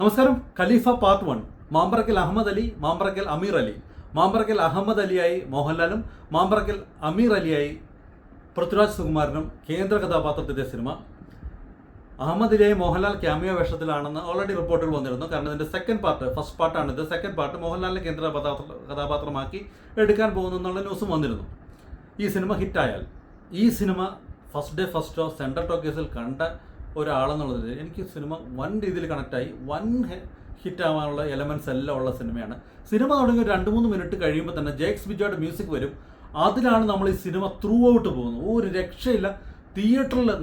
നമസ്കാരം. ഖലീഫ പാർട്ട് 1. മാമ്പറക്കൽ അഹമ്മദ് അലി, മാമ്പറക്കൽ അമീർ അലി. മാമ്പറക്കൽ അഹമ്മദ് അലിയായി മോഹൻലാലും മാമ്പറക്കൽ അമീർ അലിയായി പൃഥ്വിരാജ് സുകുമാരനും കേന്ദ്ര കഥാപാത്രത്തിൻ്റെ സിനിമ. അഹമ്മദ് അലിയായി മോഹൻലാൽ ക്യാമിയോ വേഷത്തിലാണെന്ന് ഓൾറെഡി റിപ്പോർട്ടുകൾ വന്നിരുന്നു. കാരണം ഇതിൻ്റെ ഫസ്റ്റ് പാർട്ടാണിത്. സെക്കൻഡ് പാർട്ട് മോഹൻലാലിനെ കേന്ദ്ര കഥാപാത്രമാക്കി എടുക്കാൻ പോകുന്നു എന്നുള്ള ന്യൂസും വന്നിരുന്നു. ഈ സിനിമ ഹിറ്റായാൽ, ഈ സിനിമ first day first show central ടോക്കീസിൽ കണ്ട ഒരാളെന്നുള്ളതിൽ എനിക്ക് സിനിമ വൻ രീതിയിൽ കണക്റ്റായി. വൻ ഹിറ്റ് ആവാനുള്ള എലമെൻറ്റ്സ് എല്ലാം ഉള്ള സിനിമയാണ്. സിനിമ തുടങ്ങി ഒരു 2-3 മിനിറ്റ് കഴിയുമ്പോൾ തന്നെ ജേക്സ് ബിജോയുടെ മ്യൂസിക് വരും. അതിലാണ് നമ്മൾ ഈ സിനിമ ത്രൂ ഔട്ട് പോകുന്നത്. ഒരു രക്ഷയില്ല.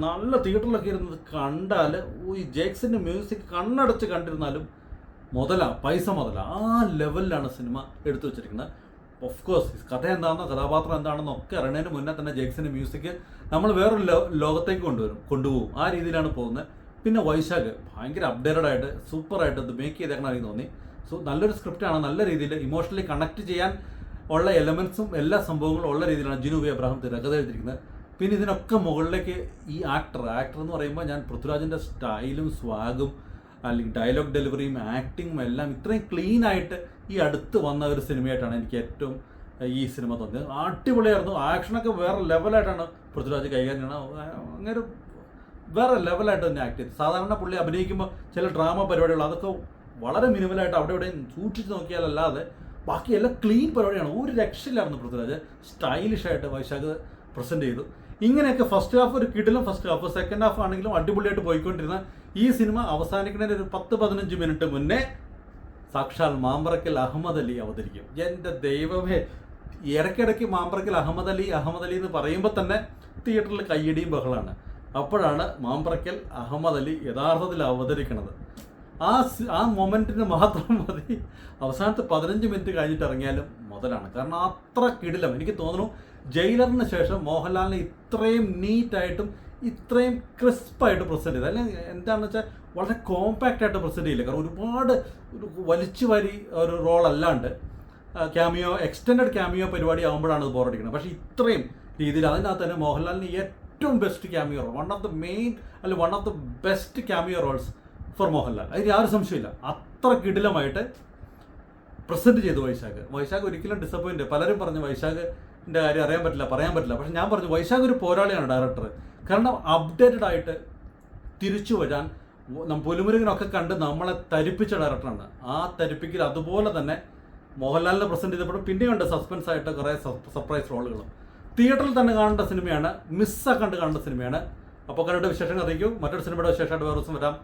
നല്ല തിയേറ്ററിലൊക്കെ ഇരുന്നത് കണ്ടാൽ ഈ ജേക്സിൻ്റെ മ്യൂസിക് കണ്ണടച്ച് കണ്ടിരുന്നാലും പൈസ മുതല ആ ലെവലിലാണ് സിനിമ എടുത്തു വെച്ചിരിക്കുന്നത്. ഓഫ് കോഴ്സ് കഥ എന്താണെന്നോ കഥാപാത്രം എന്താണെന്നോ ഒക്കെ അറിയുന്നതിന് മുന്നേ തന്നെ ജേക്സിൻ്റെ മ്യൂസിക് നമ്മൾ വേറൊരു ലോകത്തേക്ക് കൊണ്ടുപോകും. ആ രീതിയിലാണ് പോകുന്നത്. പിന്നെ വൈശാഖ് ഭയങ്കര അപ്ഡേറ്റഡ് ആയിട്ട് സൂപ്പറായിട്ട് ഇത് മേക്ക് ചെയ്തേക്കണം എനിക്ക് തോന്നി. നല്ലൊരു സ്ക്രിപ്റ്റാണ്. നല്ല രീതിയിൽ ഇമോഷണലി കണക്ട് ചെയ്യാൻ ഉള്ള എലമെൻസും എല്ലാ സംഭവങ്ങളും ഉള്ള രീതിയിലാണ് ജിനു വി അബ്രഹാം തിരക്കഥ എഴുതിയിരിക്കുന്നത്. പിന്നെ ഇതിനൊക്കെ മുകളിലേക്ക് ഈ ആക്ടർ എന്ന് പറയുമ്പോൾ ഞാൻ പൃഥ്വിരാജിൻ്റെ സ്റ്റൈലും സ്വാഗും അല്ലെങ്കിൽ ഡയലോഗ് ഡെലിവറിയും ആക്ടിങ്ങും എല്ലാം ഇത്രയും ക്ലീൻ ആയിട്ട് ഈ അടുത്ത് വന്ന ഒരു സിനിമയായിട്ടാണ് എനിക്ക് ഏറ്റവും ഈ സിനിമ തോന്നിയത്. അടിപൊളിയായിരുന്നു. ആക്ഷനൊക്കെ വേറെ ലെവലായിട്ടാണ് പൃഥ്വിരാജ് കൈകാര്യം ചെയ്യണം. അങ്ങനെ വേറെ ലെവലായിട്ട് തന്നെ ആക്ട് ചെയ്തു. സാധാരണ പുള്ളി അഭിനയിക്കുമ്പോൾ ചില ഡ്രാമ പരിപാടികൾ അതൊക്കെ വളരെ മിനിമലായിട്ട് അവിടെ ഇവിടെയും സൂക്ഷിച്ച് നോക്കിയാലല്ലാതെ ബാക്കി എല്ലാം ക്ലീൻ പരിപാടിയാണ്. ഒരു രക്ഷയിലായിരുന്നു പൃഥ്വിരാജ്. സ്റ്റൈലിഷായിട്ട് വൈശാഖ് പ്രസൻറ്റ് ചെയ്തു. ഇങ്ങനെയൊക്കെ ഫസ്റ്റ് ഹാഫ് ഒരു കിടിലും ഫസ്റ്റ് ഹാഫ്, സെക്കൻഡ് ഹാഫ് ആണെങ്കിലും അടിപൊളിയായിട്ട് പോയിക്കൊണ്ടിരുന്ന ഈ സിനിമ അവസാനിക്കുന്നതിന് ഒരു 10-15 മിനിറ്റ് മുന്നേ സാക്ഷാൽ മാമ്പറക്കൽ അഹമ്മദ് അലി അവതരിക്കും. എൻ്റെ ദൈവമേ, ഇടയ്ക്കിടയ്ക്ക് മാമ്പറക്കൽ അഹമ്മദ് അലി എന്ന് പറയുമ്പോൾ തന്നെ തിയേറ്ററിൽ കയ്യടിയും ബഹളമാണ്. അപ്പോഴാണ് മാമ്പറക്കൽ അഹമ്മദ് അലി യഥാർത്ഥത്തിൽ അവതരിക്കുന്നത്. ആ മൊമെൻറ്റിന് മാത്രം മതി. അവസാനത്തെ 15 മിനിറ്റ് കഴിഞ്ഞിട്ട് ഇറങ്ങിയാലും മുതലാണ്. കാരണം അത്ര കിടിലം. എനിക്ക് തോന്നുന്നു ജയിലറിന് ശേഷം മോഹൻലാലിനെ ഇത്രയും നീറ്റായിട്ടും ഇത്രയും ക്രിസ്പായിട്ട് പ്രസൻറ്റ് ചെയ്ത്, അല്ലെങ്കിൽ എന്താണെന്ന് വെച്ചാൽ വളരെ കോമ്പാക്റ്റ് ആയിട്ട് പ്രസൻറ്റ് ചെയ്യില്ല. കാരണം ഒരുപാട് വലിച്ചു വാരി ഒരു റോൾ അല്ലാണ്ട് എക്സ്റ്റെൻഡഡ് ക്യാമിയോ പരിപാടി ആകുമ്പോഴാണ് അത് ബോറടിക്കുന്നത്. പക്ഷേ ഇത്രയും രീതിയിൽ അതിനകത്ത് തന്നെ മോഹൻലാലിന് ഏറ്റവും best cameo role, one of the best cameo roles for Mohanlal. അതിന് യാതൊരു സംശയമില്ല. അത്ര കിടിലമായിട്ട് പ്രസൻറ്റ് ചെയ്തു വൈശാഖ് ഒരിക്കലും ഡിസപ്പോയിൻ്റ്. പലരും പറഞ്ഞു വൈശാഖിൻ്റെ കാര്യം പറയാൻ പറ്റില്ല. പക്ഷെ ഞാൻ പറഞ്ഞു വൈശാഖ് ഒരു പോരാളിയാണ് ഡയറക്ടർ. കാരണം അപ്ഡേറ്റഡ് ആയിട്ട് തിരിച്ചു വരാൻ പുലിമുരുകനൊക്കെ കണ്ട് നമ്മളെ തരിപ്പിച്ച ഡയറക്ടറാണ്. ആ തരിപ്പിക്കൽ അതുപോലെ തന്നെ മോഹൻലാലിനെ പ്രസൻറ്റ് ചെയ്തപ്പോഴും പിന്നെയുണ്ട് സസ്പെൻസ് ആയിട്ട് കുറേ സർപ്രൈസ് റോളുകളും. തിയേറ്ററിൽ തന്നെ കാണേണ്ട സിനിമയാണ്, മിസ്സാക്കാണ്ട് കാണേണ്ട സിനിമയാണ്. അപ്പോൾ കണ്ടിട്ട് വിശേഷങ്ങൾ അറിയിക്കും. മറ്റൊരു സിനിമയുടെ വിശേഷമായിട്ട് വേറെ ദിവസം വരാം.